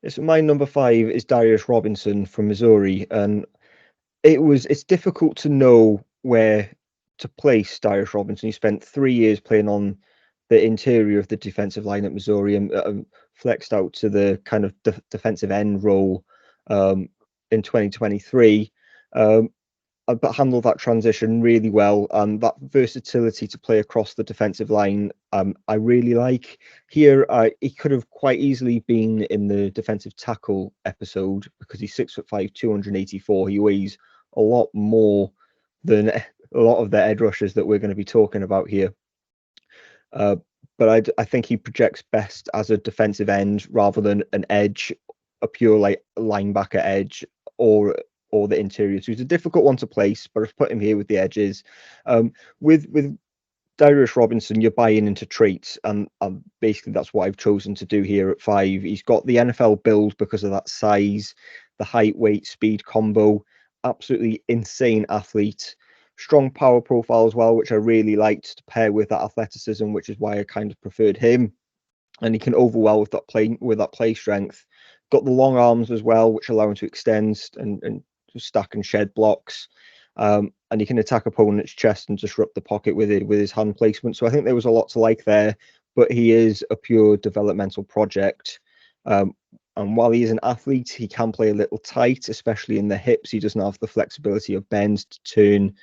It's my number 5 is Darius Robinson from Missouri, and it's difficult to know where to place Darius Robinson. He spent 3 years playing on the interior of the defensive line at Missouri and flexed out to the kind of defensive end role in 2023. But handled that transition really well, and that versatility to play across the defensive line, I really like. Here, he could have quite easily been in the defensive tackle episode because he's 6'5", 284. He weighs a lot more than a lot of the edge rushers that we're going to be talking about here. But I think he projects best as a defensive end rather than an edge, a pure like linebacker edge or the interior. So he's a difficult one to place, but I've put him here with the edges. With Darius Robinson, you're buying into traits, and basically that's what I've chosen to do here at 5. He's got the NFL build because of that size, the height, weight, speed combo. Absolutely insane athlete. Strong power profile as well, which I really liked to pair with that athleticism, which is why I kind of preferred him. And he can overwhelm with that play strength. Got the long arms as well, which allow him to extend and stack and shed blocks, and he can attack opponent's chest and disrupt the pocket with his hand placement. So I think there was a lot to like there, but he is a pure developmental project. And while he is an athlete, he can play a little tight, especially in the hips. He doesn't have the flexibility of bends to turn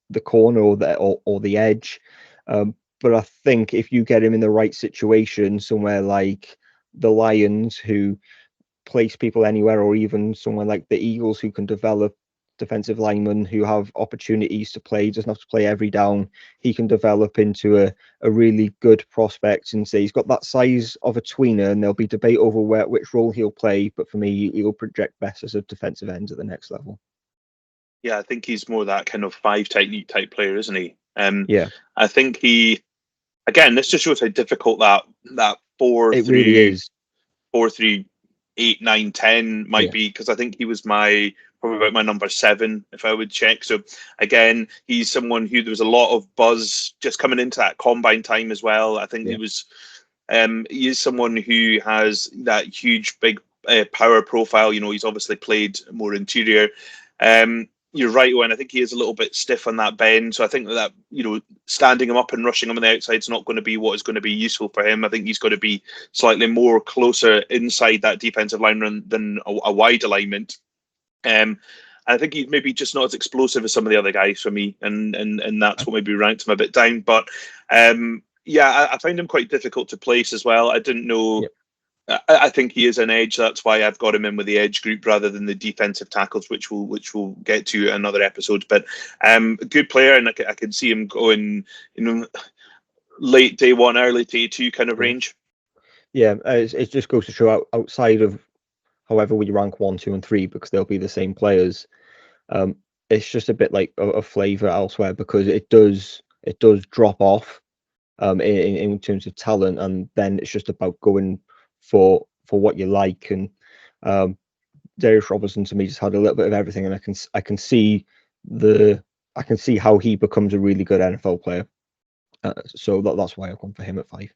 the corner or the edge. But I think if you get him in the right situation, somewhere like the Lions, who place people anywhere, or even somewhere like the Eagles, who can develop defensive linemen who have opportunities to play, doesn't have to play every down, he can develop into a really good prospect. And say he's got that size of a tweener, and there'll be debate over which role he'll play, but for me, he'll project best as a defensive end at the next level. Yeah, I think he's more that kind of 5 technique type player, isn't he? Yeah, I think this just shows how difficult that 4 it through really is. 4 through 8, 9, 10 might be, because I think he was probably about my number 7 if I would check. So again, he's someone who there was a lot of buzz just coming into that combine time as well. I think he is someone who has that huge big power profile. He's obviously played more interior. You're right, Owen. I think he is a little bit stiff on that bend. So I think that standing him up and rushing him on the outside is not going to be what is going to be useful for him. I think he's got to be slightly more closer inside that defensive line than a wide alignment. And I think he's maybe just not as explosive as some of the other guys for me, and that's what maybe ranked him a bit down. But I find him quite difficult to place as well. I didn't know. Yep. I think he is an edge. That's why I've got him in with the edge group rather than the defensive tackles, which we'll get to in another episode. But a good player, and I can see him going, late day 1, early day 2 kind of range. Yeah, it just goes to show outside of however we rank 1, 2, and 3, because they'll be the same players. It's just a bit like a flavour elsewhere, because it does drop off in terms of talent, and then it's just about going for what you like. And Darius Robinson to me just had a little bit of everything, and I can see how he becomes a really good NFL player. So that's why I've gone for him at 5.